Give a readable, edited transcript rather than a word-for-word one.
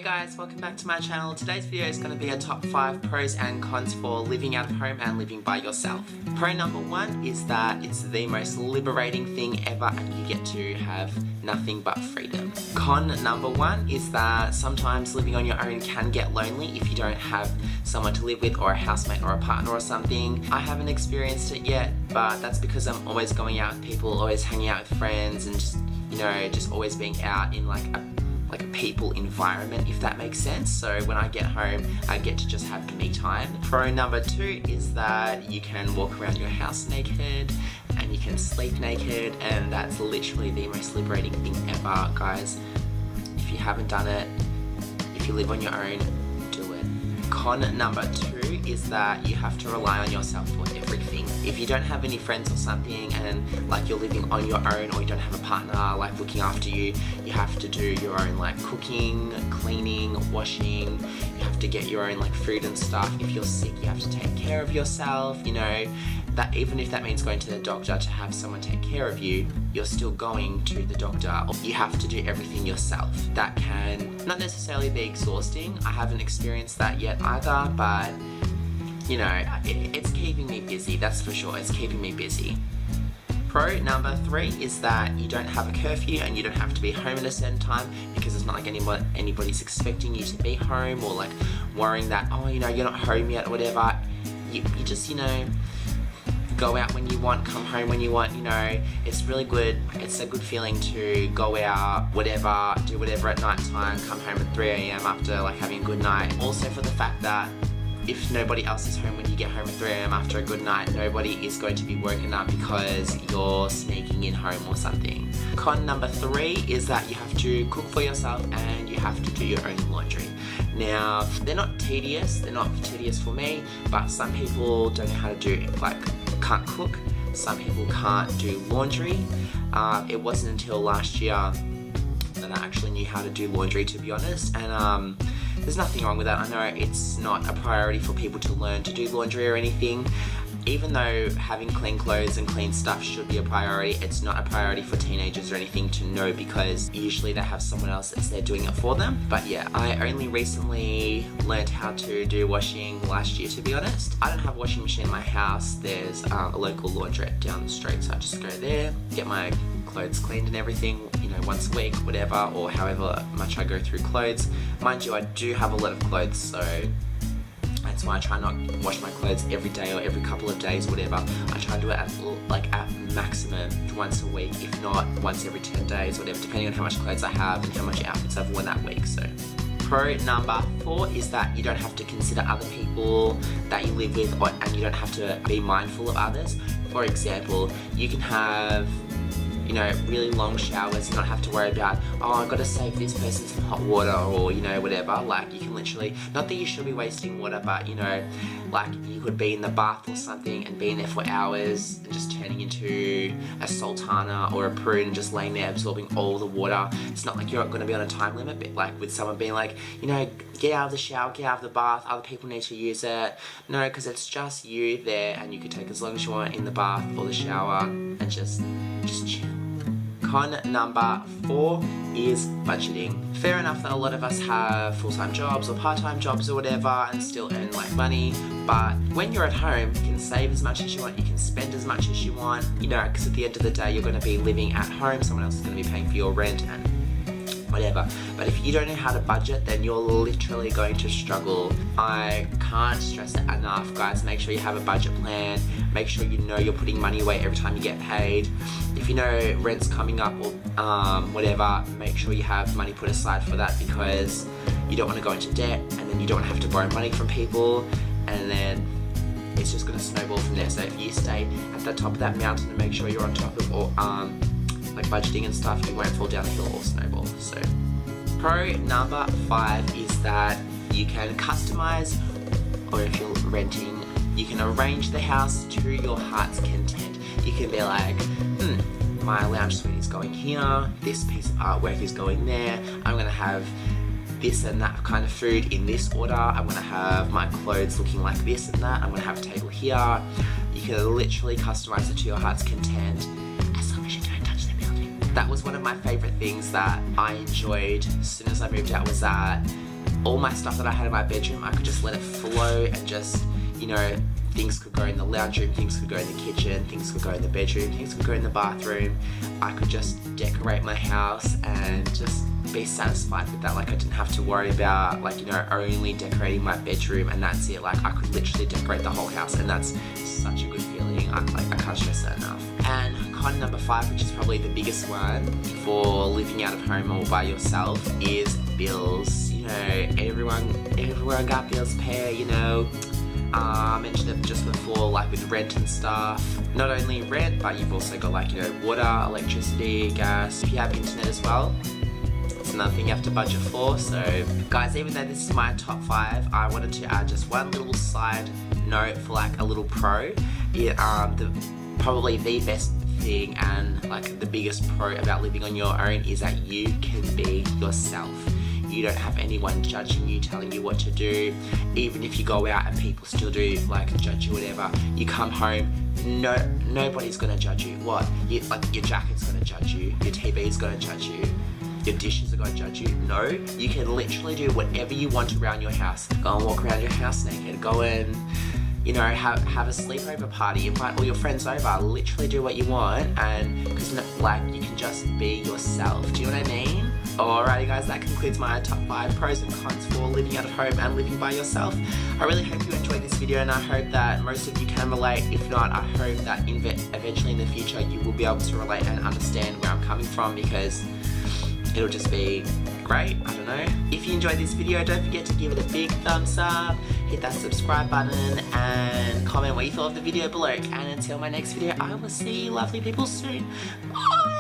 Hey guys, welcome back to my channel. Today's video is going to be a top 5 pros and cons for living out of home and living by yourself. Pro number 1 is that it's the most liberating thing ever and you get to have nothing but freedom. Con number 1 is that sometimes living on your own can get lonely if you don't have someone to live with or a housemate or a partner or something. I haven't experienced it yet, but that's because I'm always going out with people, always hanging out with friends and just always being out in like a people environment, if that makes sense. So when I get home, I get to just have me time. Pro number 2 is that you can walk around your house naked and you can sleep naked, and that's literally the most liberating thing ever, guys. If you haven't done it, if you live on your own, do it. Con number 2 is that you have to rely on yourself for everything. If you don't have any friends or something and like you're living on your own or you don't have a partner like looking after you, you have to do your own like cooking, cleaning, washing. You have to get your own like food and stuff. If you're sick, you have to take care of yourself, that even if that means going to the doctor to have someone take care of you, you're still going to the doctor. You have to do everything yourself. That can not necessarily be exhausting. I haven't experienced that yet either, but it's keeping me busy, that's for sure. It's keeping me busy. Pro number 3 is that you don't have a curfew and you don't have to be home at a certain time, because it's not like anybody's expecting you to be home or like worrying that, you're not home yet or whatever. You just, go out when you want, come home when you want, it's really good. It's a good feeling to go out, do whatever at night time, come home at 3 AM after like having a good night. Also for the fact that if nobody else is home when you get home at 3 AM after a good night, nobody is going to be woken up because you're sneaking in home or something. Con number 3 is that you have to cook for yourself and you have to do your own laundry. Now, they're not tedious for me, but some people don't know how to can't cook. Some people can't do laundry. It wasn't until last year that I actually knew how to do laundry, to be honest, and there's nothing wrong with that. I know it's not a priority for people to learn to do laundry or anything. Even though having clean clothes and clean stuff should be a priority, it's not a priority for teenagers or anything to know, because usually they have someone else that's there doing it for them. But yeah, I only recently learned how to do washing last year, to be honest. I don't have a washing machine in my house. There's a local laundrette down the street, so I just go there, get my clothes cleaned and everything, once a week, whatever, or however much I go through clothes. Mind you, I do have a lot of clothes, so that's why I try not to wash my clothes every day or every couple of days, whatever. I try to do it at maximum once a week, if not once every 10 days, whatever, depending on how much clothes I have and how much outfits I've worn that week. So pro number 4 is that you don't have to consider other people that you live with, and you don't have to be mindful of others. For example, you can have really long showers and not have to worry about, I've got to save this person some hot water or, whatever. Like, you can literally, not that you should be wasting water, but, like you could be in the bath or something and be in there for hours and just turning into a sultana or a prune and just laying there absorbing all the water. It's not like you're going to be on a time limit, but like with someone being like, get out of the shower, get out of the bath, other people need to use it. No, because it's just you there and you could take as long as you want in the bath or the shower and just chill. Con number 4 is budgeting. Fair enough that a lot of us have full-time jobs or part-time jobs or whatever and still earn like money, but when you're at home, you can save as much as you want, you can spend as much as you want, because at the end of the day, you're going to be living at home, someone else is going to be paying for your rent and whatever. But if you don't know how to budget, then you're literally going to struggle. I can't stress it enough, guys. Make sure you have a budget plan. Make sure you're putting money away every time you get paid. If you know rent's coming up or whatever, make sure you have money put aside for that, because you don't want to go into debt and then you don't have to borrow money from people, and then it's just going to snowball from there. So if you stay at the top of that mountain and make sure you're on top of all like budgeting and stuff, you won't fall down the hill or snowball. So pro number 5 is that you can customize, or if you're renting, you can arrange the house to your heart's content. You can be like, my lounge suite is going here, this piece of artwork is going there, I'm going to have this and that kind of food in this order, I'm going to have my clothes looking like this and that, I'm going to have a table here. You can literally customize it to your heart's content, as long as you don't touch the building. That was one of my favourite things that I enjoyed as soon as I moved out, was that all my stuff that I had in my bedroom, I could just let it flow and just, you know, things could go in the lounge room, things could go in the kitchen, things could go in the bedroom, things could go in the bathroom. I could just decorate my house and just be satisfied with that. Like I didn't have to worry about like, you know, only decorating my bedroom and that's it. Like I could literally decorate the whole house and that's such a good feeling. I can't stress that enough. And con number 5, which is probably the biggest one for living out of home or by yourself, is bills. You know, everyone got bills to pay, you know. I mentioned it just before, like with rent and stuff. Not only rent, but you've also got like, you know, water, electricity, gas. If you have internet as well, it's another thing you have to budget for. So guys, even though this is my top 5, I wanted to add just one little side note for like a little pro. Probably the best thing and like the biggest pro about living on your own is that you can be yourself. You don't have anyone judging you, telling you what to do. Even if you go out and people still do like judge you, whatever, you come home, nobody's gonna judge you. What? Like your jacket's gonna judge you, your TV's gonna judge you, your dishes are gonna judge you. No, you can literally do whatever you want around your house. Go and walk around your house naked. Go and, you know, have a sleepover party, invite all your friends over, literally do what you want, and because like you can just be yourself. Do you know what I mean? Alrighty guys, that concludes my top 5 pros and cons for living out of home and living by yourself. I really hope you enjoyed this video and I hope that most of you can relate. If not, I hope that eventually in the future you will be able to relate and understand where I'm coming from, because it'll just be great. I don't know. If you enjoyed this video, don't forget to give it a big thumbs up, hit that subscribe button and comment what you thought of the video below. And until my next video, I will see you lovely people soon. Bye!